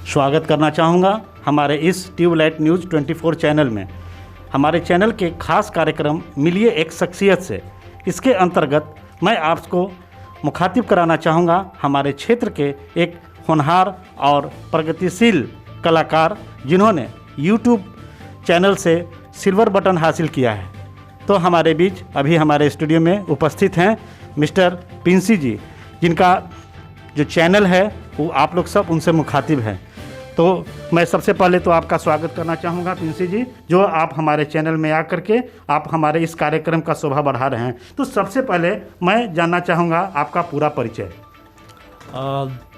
स्वागत करना चाहूँगा हमारे इस ट्यूबलाइट न्यूज़ 24 चैनल में। हमारे चैनल के खास कार्यक्रम मिलिए एक शख्सियत से, इसके अंतर्गत मैं आपको मुखातिब कराना चाहूँगा हमारे क्षेत्र के एक होनहार और प्रगतिशील कलाकार जिन्होंने यूट्यूब चैनल से सिल्वर बटन हासिल किया है। तो हमारे बीच अभी हमारे स्टूडियो में उपस्थित हैं मिस्टर पिंसी जी, जिनका जो चैनल है वो आप लोग सब उनसे मुखातिब हैं। तो मैं सबसे पहले तो आपका स्वागत करना चाहूँगा पिंसी जी, जो आप हमारे चैनल में आकर के आप हमारे इस कार्यक्रम का शोभा बढ़ा रहे हैं। तो सबसे पहले मैं जानना चाहूँगा आपका पूरा परिचय।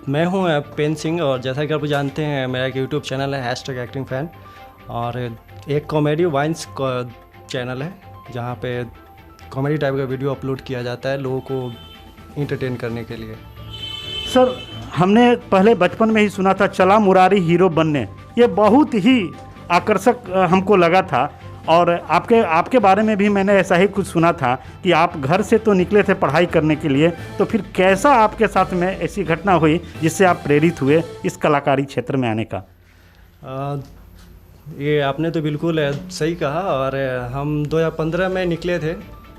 मैं हूँ पेन सिंह, और जैसा कि आप जानते हैं मेरा एक यूट्यूब चैनल है #एक्टिंग_फैन, और एक कॉमेडी वाइन्स चैनल है जहाँ पे कॉमेडी टाइप का वीडियो अपलोड किया जाता है लोगों को इंटरटेन करने के लिए। सर, हमने पहले बचपन में ही सुना था चला मुरारी हीरो बनने, ये बहुत ही आकर्षक हमको लगा था। और आपके बारे में भी मैंने ऐसा ही कुछ सुना था कि आप घर से तो निकले थे पढ़ाई करने के लिए, तो फिर कैसा आपके साथ में ऐसी घटना हुई जिससे आप प्रेरित हुए इस कलाकारी क्षेत्र में आने का? ये आपने तो बिल्कुल सही कहा। और हम 2015 में निकले थे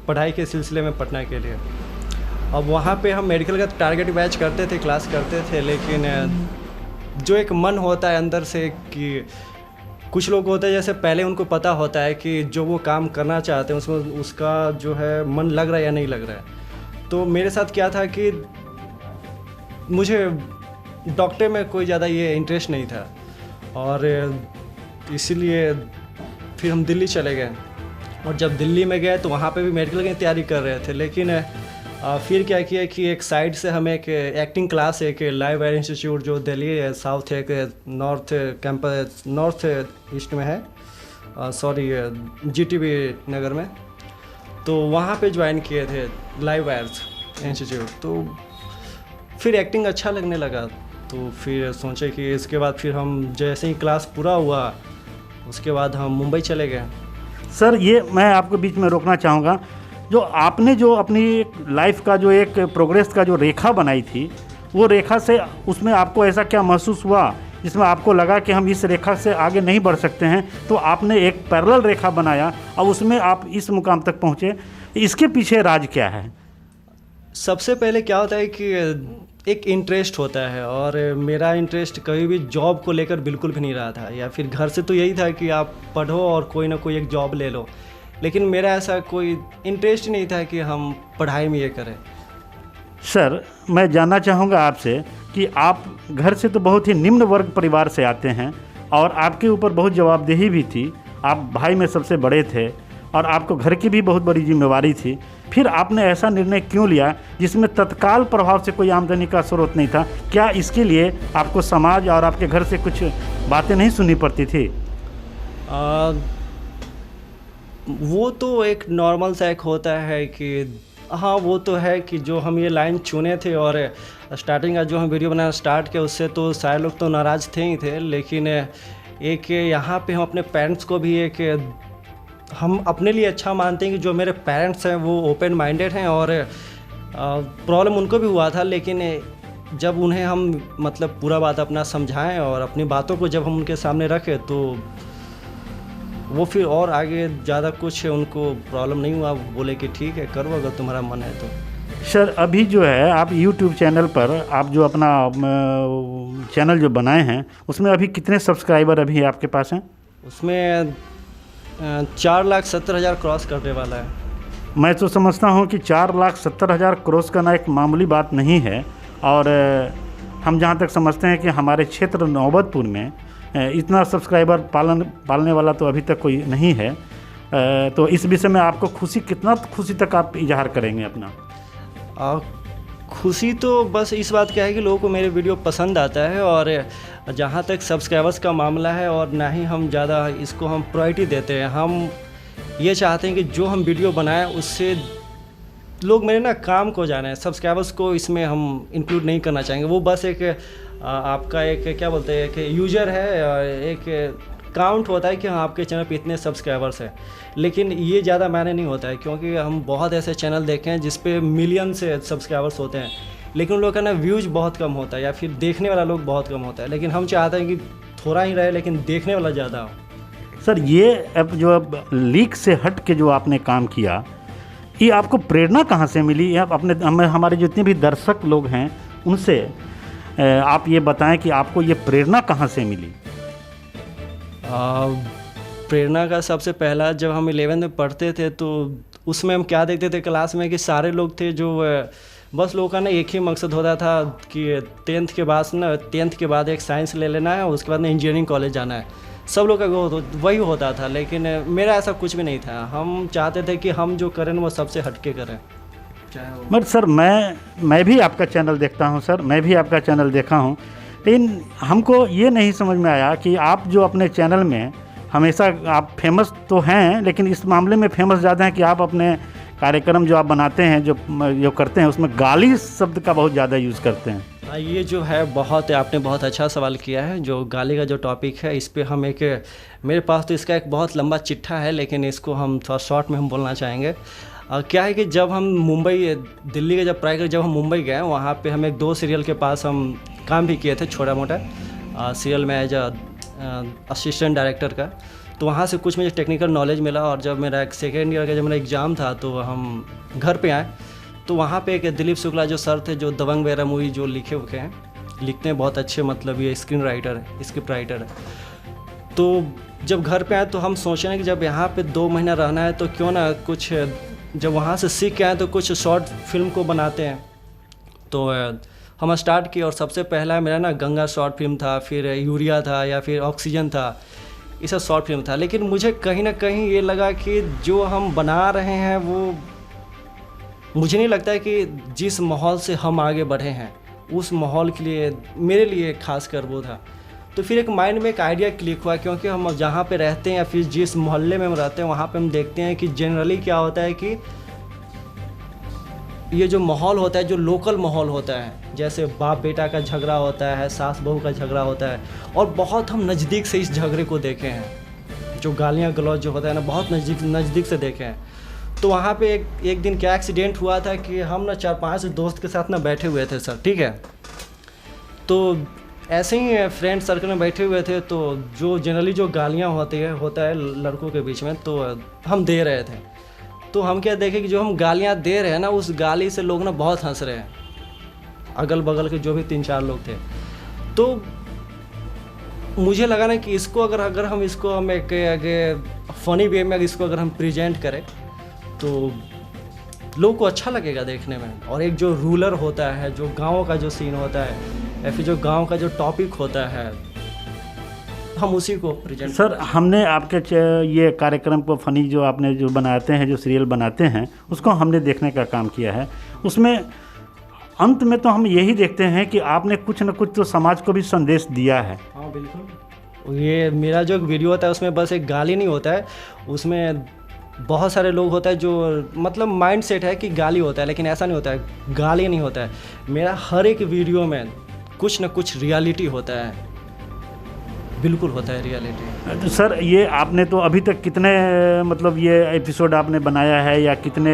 पढ़ाई के सिलसिले में पटना के लिए। अब वहाँ पे हम मेडिकल का टारगेट बैच करते थे, क्लास करते थे, लेकिन जो एक मन होता है अंदर से कि कुछ लोग होते हैं जैसे पहले उनको पता होता है कि जो वो काम करना चाहते हैं उसमें उसका जो है मन लग रहा है या नहीं लग रहा है। तो मेरे साथ क्या था कि मुझे डॉक्टर में कोई ज़्यादा ये इंटरेस्ट नहीं था, और इसीलिए फिर हम दिल्ली चले गए। और जब दिल्ली में गए तो वहाँ पे भी मेडिकल की तैयारी कर रहे थे, लेकिन फिर क्या किया कि एक साइड से हम एक एक्टिंग क्लास, एक लाइव वायर इंस्टीट्यूट जो दिल्ली साउथ एक नॉर्थ कैंपस नॉर्थ ईस्ट में है, GTB नगर में, तो वहाँ पे ज्वाइन किए थे लाइव वायर्स इंस्टीट्यूट। तो फिर एक्टिंग अच्छा लगने लगा, तो फिर सोचे कि इसके बाद फिर हम जैसे ही क्लास पूरा हुआ उसके बाद हम मुंबई चले गए। सर, ये मैं आपको बीच में रोकना चाहूँगा। जो आपने जो अपनी लाइफ का जो एक प्रोग्रेस का जो रेखा बनाई थी, वो रेखा से उसमें आपको ऐसा क्या महसूस हुआ जिसमें आपको लगा कि हम इस रेखा से आगे नहीं बढ़ सकते हैं, तो आपने एक पैरेलल रेखा बनाया और उसमें आप इस मुकाम तक पहुँचे। इसके पीछे राज क्या है? सबसे पहले क्या होता है कि एक इंटरेस्ट होता है, और मेरा इंटरेस्ट कभी भी जॉब को लेकर बिल्कुल भी नहीं रहा था, या फिर घर से तो यही था कि आप पढ़ो और कोई ना कोई एक जॉब ले लो, लेकिन मेरा ऐसा कोई इंटरेस्ट नहीं था कि हम पढ़ाई में ये करें। सर, मैं जानना चाहूँगा आपसे कि आप घर से तो बहुत ही निम्न वर्ग परिवार से आते हैं और आपके ऊपर बहुत जवाबदेही भी थी। आप भाई में सबसे बड़े थे और आपको घर की भी बहुत बड़ी जिम्मेवारी थी। फिर आपने ऐसा निर्णय क्यों लिया जिसमें तत्काल प्रभाव से कोई आमदनी का स्रोत नहीं था? क्या इसके लिए आपको समाज और आपके घर से कुछ बातें नहीं सुननी पड़ती थी? वो तो एक नॉर्मल सा एक होता है कि हाँ, वो तो है कि जो हम ये लाइन चुने थे और स्टार्टिंग का जो हम वीडियो बनाना स्टार्ट किया उससे तो सारे लोग तो नाराज़ थे ही थे, लेकिन एक यहाँ पे हम अपने पेरेंट्स को भी एक हम अपने लिए अच्छा मानते हैं कि जो मेरे पेरेंट्स हैं वो ओपन माइंडेड हैं, और प्रॉब्लम उनको भी हुआ था, लेकिन जब उन्हें हम मतलब पूरा बात अपना समझाएं और अपनी बातों को जब हम उनके सामने रखें तो वो फिर और आगे ज़्यादा कुछ उनको प्रॉब्लम नहीं हुआ। बोले कि ठीक है, करो अगर तुम्हारा मन है तो। सर, अभी जो है आप YouTube चैनल पर आप जो अपना चैनल जो बनाए हैं उसमें अभी कितने सब्सक्राइबर अभी आपके पास हैं? उसमें 4,70,000 क्रॉस करने वाला है। मैं तो समझता हूँ कि 4,70,000 क्रॉस करना एक मामूली बात नहीं है, और हम जहाँ तक समझते हैं कि हमारे क्षेत्र नौबतपुर में इतना सब्सक्राइबर पालने वाला तो अभी तक कोई नहीं है। तो इस विषय में आपको कितना खुशी तक आप इजहार करेंगे अपना? खुशी तो बस इस बात का है कि लोगों को मेरे वीडियो पसंद आता है, और जहाँ तक सब्सक्राइबर्स का मामला है, और ना ही हम ज़्यादा इसको हम प्रायोरिटी देते हैं। हम ये चाहते हैं कि जो हम वीडियो बनाएं उससे लोग मेरे ना काम को जाने। सब्सक्राइबर्स को इसमें हम इंक्लूड नहीं करना चाहेंगे। वो बस एक आपका एक क्या बोलते हैं कि यूजर है, एक काउंट होता है कि हाँ आपके चैनल पे इतने सब्सक्राइबर्स हैं, लेकिन ये ज़्यादा मायने नहीं होता है, क्योंकि हम बहुत ऐसे चैनल देखे हैं जिस पे मिलियन से सब्सक्राइबर्स होते हैं, लेकिन उन लोग का ना व्यूज बहुत कम होता है या फिर देखने वाला लोग बहुत कम होता है, लेकिन हम चाहते हैं कि थोड़ा ही रहे लेकिन देखने वाला ज़्यादा हो। सर ये अब जो अब लीक से हट के जो आपने काम किया, ये आपको प्रेरणा कहाँ से मिली? ये आप अपने हमारे जितने भी दर्शक लोग हैं उनसे आप ये बताएं कि आपको ये प्रेरणा कहाँ से मिली? प्रेरणा का सबसे पहला, जब हम 11th में पढ़ते थे तो उसमें हम क्या देखते थे क्लास में कि सारे लोग थे जो बस लोगों का ना एक ही मकसद होता था कि 10th के बाद एक साइंस ले लेना है, उसके बाद ना इंजीनियरिंग कॉलेज जाना है। सब लोग का वही होता था, लेकिन मेरा ऐसा कुछ भी नहीं था। हम चाहते थे कि हम जो करें वो सबसे हटके करें। बट सर मैं भी आपका चैनल देखता हूं सर, मैं भी आपका चैनल देखा हूं, लेकिन हमको ये नहीं समझ में आया कि आप जो अपने चैनल में हमेशा आप फेमस तो हैं, लेकिन इस मामले में फेमस ज़्यादा हैं कि आप अपने कार्यक्रम जो आप बनाते हैं, जो करते हैं, उसमें गाली शब्द का बहुत ज़्यादा यूज़ करते हैं। ये जो है आपने बहुत अच्छा सवाल किया है। जो गाली का जो टॉपिक है, इस पे हम मेरे पास तो इसका एक बहुत लंबा चिट्ठा है, लेकिन इसको हम थोड़ा शॉर्ट में हम बोलना चाहेंगे। क्या है कि जब हम दिल्ली के जब हम मुंबई गए, वहाँ पे हम एक 2 सीरियल के पास हम काम भी किए थे, छोटा मोटा सीरियल में एज असिस्टेंट डायरेक्टर का। तो वहाँ से कुछ मुझे टेक्निकल नॉलेज मिला, और जब मेरा सेकेंड ईयर का जब मेरा एग्ज़ाम था तो हम घर पे आए, तो वहाँ पे एक दिलीप शुक्ला जो सर थे, जो दबंग वगैरह मूवी जो लिखते हैं बहुत अच्छे, मतलब ये स्क्रिप्ट राइटर है। तो जब घर पे आए तो हम सोचे ना कि जब यहाँ पे 2 महीना रहना है तो क्यों ना कुछ, जब वहाँ से सीख के आए तो कुछ शॉर्ट फिल्म को बनाते हैं। तो हम स्टार्ट किए, और सबसे पहला मेरा ना गंगा शॉर्ट फिल्म था, फिर यूरिया था, या फिर ऑक्सीजन था, ये सब शॉर्ट फिल्म था। लेकिन मुझे कहीं ना कहीं ये लगा कि जो हम बना रहे हैं वो, मुझे नहीं लगता है कि जिस माहौल से हम आगे बढ़े हैं उस माहौल के लिए मेरे लिए खास कर वो था। तो फिर एक माइंड में एक आइडिया क्लिक हुआ, क्योंकि हम जहाँ पे रहते हैं या फिर जिस मोहल्ले में हम रहते हैं वहाँ पे हम देखते हैं कि जनरली क्या होता है कि ये जो माहौल होता है, जो लोकल माहौल होता है, जैसे बाप बेटा का झगड़ा होता है, सास बहू का झगड़ा होता है, और बहुत हम नज़दीक से इस झगड़े को देखे हैं। जो गालियाँ गलौज जो होता है ना, बहुत नज़दीक से देखे हैं। तो वहाँ पे एक दिन क्या एक्सीडेंट हुआ था कि हम ना 4-5 दोस्त के साथ ना बैठे हुए थे सर, ठीक है। तो ऐसे ही फ्रेंड सर्कल में बैठे हुए थे, तो जो जनरली जो गालियाँ होता है लड़कों के बीच में, तो हम दे रहे थे। तो हम क्या देखे कि जो हम गालियाँ दे रहे हैं ना, उस गाली से लोग ना बहुत हंस रहे हैं, अगल बगल के जो भी 3-4 लोग थे। तो मुझे लगा ना कि इसको अगर हम इसको हम एक फ़नी वे में इसको अगर हम प्रेजेंट करें तो लोगों को अच्छा लगेगा देखने में। और एक जो रूरल होता है, जो गाँव का जो सीन होता है, या फिर जो गांव का जो टॉपिक होता है, हम उसी को प्रेजेंट। सर हमने आपके ये कार्यक्रम को फ़नी जो आपने जो बनाते हैं, जो सीरियल बनाते हैं, उसको हमने देखने का काम किया है। उसमें अंत में तो हम यही देखते हैं कि आपने कुछ न कुछ तो समाज को भी संदेश दिया है। हाँ बिल्कुल। ये मेरा जो वीडियो होता है उसमें बस एक गाली नहीं होता है, उसमें बहुत सारे लोग होता है जो मतलब माइंड सेट है कि गाली होता है, लेकिन ऐसा नहीं होता है, गाली नहीं होता है। मेरा हर एक वीडियो में कुछ न कुछ रियलिटी होता है, बिल्कुल होता है रियलिटी। तो सर ये आपने तो अभी तक कितने मतलब ये एपिसोड आपने बनाया है, या कितने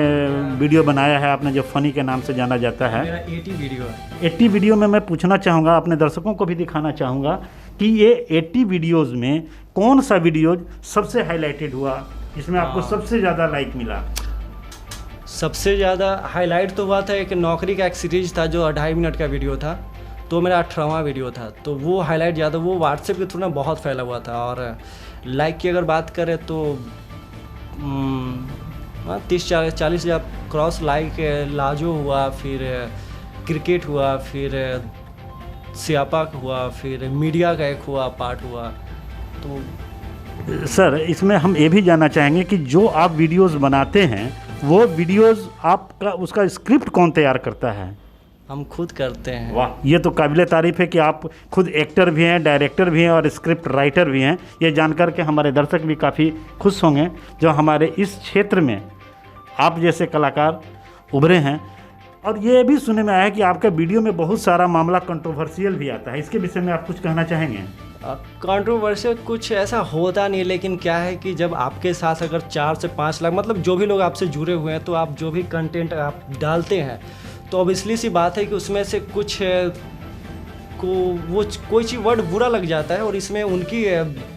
वीडियो बनाया है आपने जो फ़नी के नाम से जाना जाता है? मेरा 80 वीडियो है। 80 वीडियो में मैं पूछना चाहूँगा, अपने दर्शकों को भी दिखाना चाहूँगा कि ये 80 वीडियोज़ में कौन सा वीडियो सबसे हाईलाइटेड हुआ, जिसमें आपको सबसे ज़्यादा लाइक मिला? सबसे ज़्यादा हाईलाइट तो हुआ था एक नौकरी का एक सीरीज था जो 2.5 मिनट का वीडियो था, तो मेरा 18वां वीडियो था, तो वो हाईलाइट ज़्यादा, वो व्हाट्सएप के थ्रू ना बहुत फैला हुआ था। और लाइक की अगर बात करें तो 30-40 हज़ार क्रॉस लाइक लाजो हुआ, फिर क्रिकेट हुआ, फिर स्यापा हुआ, फिर मीडिया का एक हुआ पार्ट हुआ। तो सर इसमें हम ये भी जानना चाहेंगे कि जो आप वीडियोस बनाते हैं वो वीडियोस आपका उसका स्क्रिप्ट कौन तैयार करता है? हम खुद करते हैं। वाह, ये तो काबिल तारीफ़ है कि आप खुद एक्टर भी हैं, डायरेक्टर भी हैं और स्क्रिप्ट राइटर भी हैं। ये जानकर के हमारे दर्शक भी काफ़ी खुश होंगे जो हमारे इस क्षेत्र में आप जैसे कलाकार उभरे हैं। और ये भी सुनने में आया कि आपका वीडियो में बहुत सारा मामला कंट्रोवर्शियल भी आता है, इसके विषय में आप कुछ कहना चाहेंगे? कंट्रोवर्शियल कुछ ऐसा होता नहीं, लेकिन क्या है कि जब आपके साथ अगर 4 से 5 लाख मतलब जो भी लोग आपसे जुड़े हुए हैं, तो आप जो भी कंटेंट आप डालते हैं तो ऑब्वियसली सी बात है कि उसमें से कुछ को वो कोई चीज़ वर्ड बुरा लग जाता है, और इसमें उनकी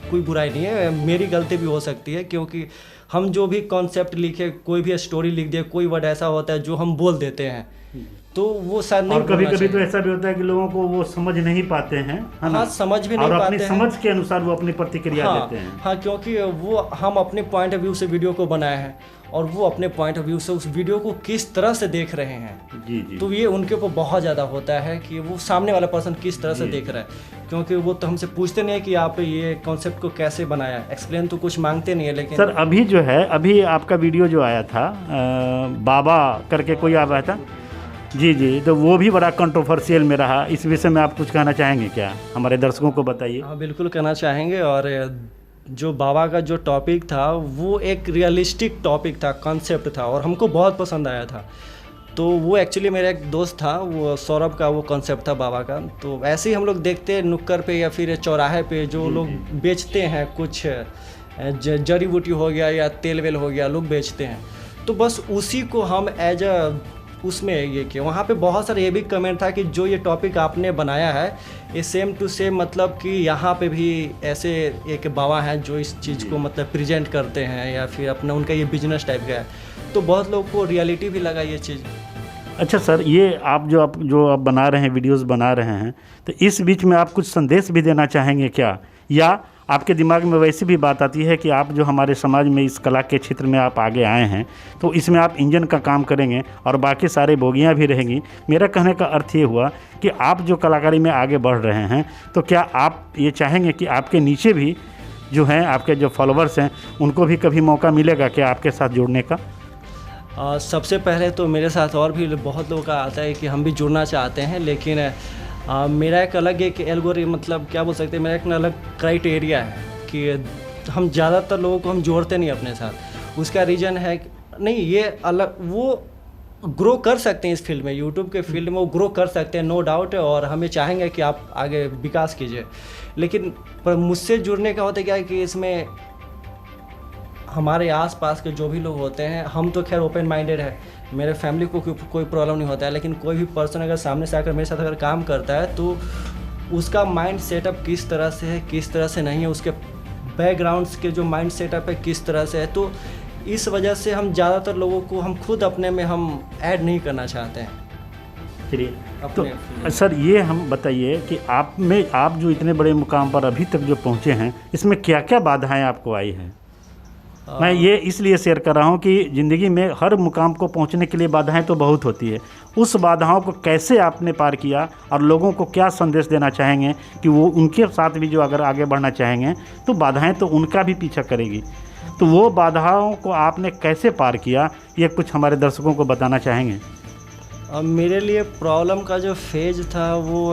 कोई बुराई नहीं है, मेरी गलती भी हो सकती है, क्योंकि हम जो भी कॉन्सेप्ट लिखे, कोई भी स्टोरी लिख दिए, कोई वर्ड ऐसा होता है जो हम बोल देते हैं, तो वो शायद नहीं। और कभी कभी तो ऐसा भी होता है कि लोगों को वो समझ नहीं पाते हैं, है ना? हाँ, समझ भी नहीं और पाते अपनी हैं। समझ के अनुसार वो अपनी प्रतिक्रिया हाँ, देते हैं। हाँ, क्योंकि वो हम अपने पॉइंट ऑफ व्यू से वीडियो को बनाए हैं, और वो अपने पॉइंट ऑफ व्यू से उस वीडियो को किस तरह से देख रहे हैं। जी जी। तो ये उनके ऊपर बहुत ज़्यादा होता है कि वो सामने वाला पर्सन किस तरह से देख रहा है, क्योंकि वो तो हमसे पूछते नहीं है कि आप ये कॉन्सेप्ट को कैसे बनाया, एक्सप्लेन तो कुछ मांगते नहीं है। लेकिन सर अभी जो है, अभी आपका वीडियो जो आया था बाबा करके कोई आया था, जी जी, तो वो भी बड़ा कंट्रोवर्शियल में रहा। इस विषय में आप कुछ कहना चाहेंगे क्या? हमारे दर्शकों को बताइए। हाँ, बिल्कुल कहना चाहेंगे। और जो बाबा का जो टॉपिक था वो एक रियलिस्टिक टॉपिक था, कॉन्सेप्ट था, और हमको बहुत पसंद आया था। तो वो एक्चुअली मेरा एक दोस्त था, वो सौरभ का वो कॉन्सेप्ट था बाबा का। तो ऐसे ही हम लोग देखते हैं नुक्कड़ पे या फिर चौराहे पे जो लोग बेचते हैं, कुछ जड़ी बूटी हो गया या तेल वेल हो गया, लोग बेचते हैं। तो बस उसी को हम एज अ उसमें ये किया। वहाँ पे बहुत सारे ये भी कमेंट था कि जो ये टॉपिक आपने बनाया है ये सेम टू सेम, मतलब कि यहाँ पे भी ऐसे एक बाबा हैं जो इस चीज़ को मतलब प्रेजेंट करते हैं, या फिर अपना उनका ये बिजनेस टाइप का है। तो बहुत लोग को रियलिटी भी लगा ये चीज़। अच्छा सर, ये आप जो बना रहे हैं, वीडियोस बना रहे हैं, तो इस बीच में आप कुछ संदेश भी देना चाहेंगे क्या? या आपके दिमाग में वैसी भी बात आती है कि आप जो हमारे समाज में इस कला के क्षेत्र में आप आगे आए हैं, तो इसमें आप इंजन का काम करेंगे और बाकी सारे बोगियां भी रहेंगी। मेरा कहने का अर्थ ये हुआ कि आप जो कलाकारी में आगे बढ़ रहे हैं, तो क्या आप ये चाहेंगे कि आपके नीचे भी जो हैं, आपके जो फॉलोवर्स हैं, उनको भी कभी मौका मिलेगा क्या आपके साथ जुड़ने का? सबसे पहले तो मेरे साथ और भी बहुत लोगों का आता है कि हम भी जुड़ना चाहते हैं, लेकिन मेरा एक अलग एक एल्गोरिथम, मतलब क्या बोल सकते हैं, मेरा एक अलग क्राइटेरिया है कि हम ज़्यादातर लोगों को हम जोड़ते नहीं अपने साथ। उसका रीज़न है कि नहीं, ये अलग, वो ग्रो कर सकते हैं इस फील्ड में, यूट्यूब के फील्ड में वो ग्रो कर सकते हैं, नो डाउट है, और हमें चाहेंगे कि आप आगे विकास कीजिए। लेकिन पर मुझसे जुड़ने का होता क्या है कि इसमें हमारे आसपास के जो भी लोग होते हैं, हम तो खैर ओपन माइंडेड है, मेरे फैमिली को कोई प्रॉब्लम नहीं होता है, लेकिन कोई भी पर्सन अगर सामने से आकर मेरे साथ अगर काम करता है तो उसका माइंड सेटअप किस तरह से है, किस तरह से नहीं है, उसके बैकग्राउंड्स के जो माइंड सेटअप है किस तरह से है। तो इस वजह से हम ज़्यादातर लोगों को हम खुद अपने में हम ऐड नहीं करना चाहते हैं। चलिए, तो सर ये हम बताइए कि आप जो इतने बड़े मुकाम पर अभी तक जो पहुँचे हैं, इसमें क्या क्या बाधाएँ आपको आई हैं? मैं ये इसलिए शेयर कर रहा हूँ कि ज़िंदगी में हर मुकाम को पहुँचने के लिए बाधाएं तो बहुत होती है। उस बाधाओं को कैसे आपने पार किया, और लोगों को क्या संदेश देना चाहेंगे कि वो उनके साथ भी जो अगर आगे बढ़ना चाहेंगे तो बाधाएं तो उनका भी पीछा करेगी। तो वो बाधाओं को आपने कैसे पार किया, ये कुछ हमारे दर्शकों को बताना चाहेंगे? मेरे लिए प्रॉब्लम का जो फेज था वो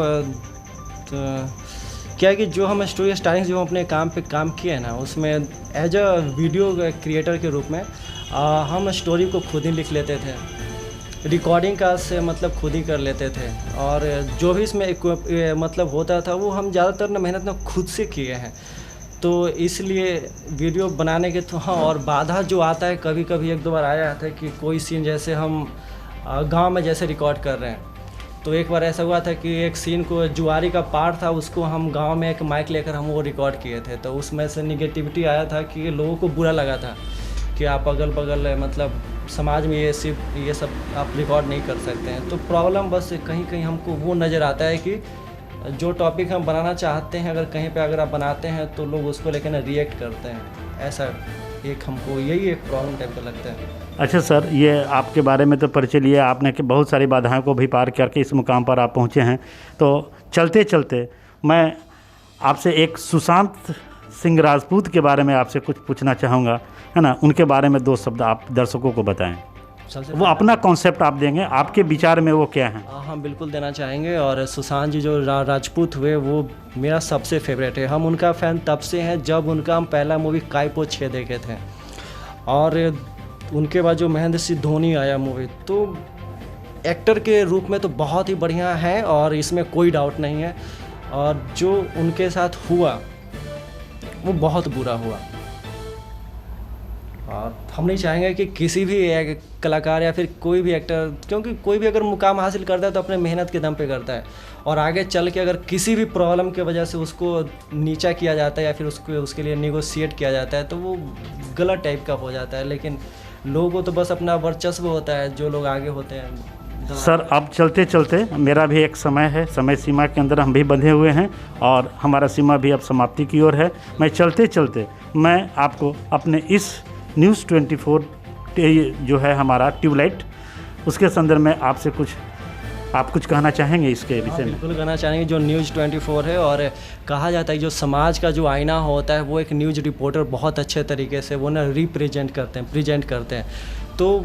क्या है कि जो हम स्टार्टिंग जो हम अपने काम पे काम किए ना, उसमें एज अ वीडियो क्रिएटर के रूप में हम स्टोरी को खुद ही लिख लेते थे, रिकॉर्डिंग का से मतलब खुद ही कर लेते थे, और जो भी इसमें मतलब होता था वो हम ज़्यादातर ना मेहनत ना खुद से किए हैं। तो इसलिए वीडियो बनाने के तो हाँ, और बाधा जो आता है कभी कभी एक दो बार आया था कि कोई सीन जैसे हम गांव में जैसे रिकॉर्ड कर रहे हैं, तो एक बार ऐसा हुआ था कि एक सीन को जुआरी का पार्ट था, उसको हम गांव में एक माइक लेकर हम वो रिकॉर्ड किए थे। तो उसमें से निगेटिविटी आया था कि लोगों को बुरा लगा था कि आप अगल बगल मतलब समाज में ये सब आप रिकॉर्ड नहीं कर सकते हैं। तो प्रॉब्लम बस कहीं कहीं हमको वो नज़र आता है कि जो टॉपिक हम बनाना चाहते हैं, अगर कहीं पे अगर आप बनाते हैं तो लोग उसको लेकर ना रिएक्ट करते हैं। ऐसा एक हमको यही एक प्रॉब्लम टाइप का लगता है। अच्छा सर, ये आपके बारे में तो परिचय लिया आपने कि बहुत सारी बाधाओं को भी पार करके इस मुकाम पर आप पहुँचे हैं। तो चलते चलते मैं आपसे एक सुशांत सिंह राजपूत के बारे में आपसे कुछ पूछना चाहूँगा, है ना? उनके बारे में 2 शब्द आप दर्शकों को बताएं। वो अपना कॉन्सेप्ट आप देंगे, आपके विचार में वो क्या है? हम बिल्कुल देना चाहेंगे। और सुशांत जी जो राजपूत हुए वो मेरा सबसे फेवरेट है। हम उनका फ़ैन तब से हैं जब उनका हम पहला मूवी काय पो 6 देखे थे, और उनके बाद जो महेंद्र सिंह धोनी आया मूवी, तो एक्टर के रूप में तो बहुत ही बढ़िया है और इसमें कोई डाउट नहीं है। और जो उनके साथ हुआ वो बहुत बुरा हुआ। और हम नहीं चाहेंगे कि किसी भी एक कलाकार या फिर कोई भी एक्टर, क्योंकि कोई भी अगर मुकाम हासिल करता है तो अपने मेहनत के दम पे करता है, और आगे चल के अगर किसी भी प्रॉब्लम की वजह से उसको नीचा किया जाता है या फिर उसको उसके लिए निगोशिएट किया जाता है तो वो गलत टाइप का हो जाता है। लेकिन लोगों को तो बस अपना वर्चस्व होता है, जो लोग आगे होते हैं। सर अब चलते चलते मेरा भी एक समय है, समय सीमा के अंदर हम भी बंधे हुए हैं और हमारा सीमा भी अब समाप्ति की ओर है। मैं चलते चलते मैं आपको अपने इस न्यूज़ 24 जो है हमारा ट्यूबलाइट, उसके संदर्भ में आपसे आप कुछ कहना चाहेंगे इसके विषय में? बिल्कुल कहना चाहेंगे। जो न्यूज़ 24 है, और कहा जाता है जो समाज का जो आईना होता है वो एक न्यूज़ रिपोर्टर बहुत अच्छे तरीके से वो ना प्रेजेंट करते हैं, तो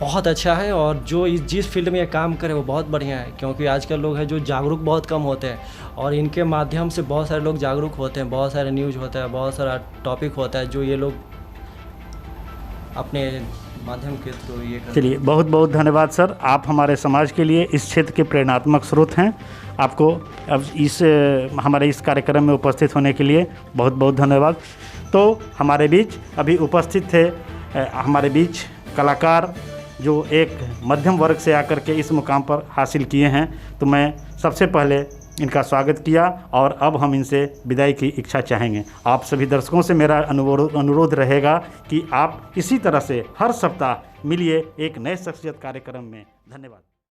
बहुत अच्छा है। और जो जिस फील्ड में ये काम करे वो बहुत बढ़िया है, क्योंकि आजकल लोग हैं जो जागरूक बहुत कम होते हैं और इनके माध्यम से बहुत सारे लोग जागरूक होते हैं, बहुत सारे न्यूज़ होता है, बहुत सारा टॉपिक होता है जो ये लोग अपने माध्यम के थ्रू ये करते हैं। चलिए, बहुत बहुत धन्यवाद सर, आप हमारे समाज के लिए इस क्षेत्र के प्रेरणात्मक स्रोत हैं। आपको अब हमारे इस कार्यक्रम में उपस्थित होने के लिए बहुत बहुत धन्यवाद। तो हमारे बीच अभी उपस्थित थे हमारे बीच कलाकार जो एक मध्यम वर्ग से आकर के इस मुकाम पर हासिल किए हैं, तो मैं सबसे पहले इनका स्वागत किया और अब हम इनसे विदाई की इच्छा चाहेंगे। आप सभी दर्शकों से मेरा अनुरोध रहेगा कि आप इसी तरह से हर सप्ताह मिलिए एक नए शख्सियत कार्यक्रम में। धन्यवाद।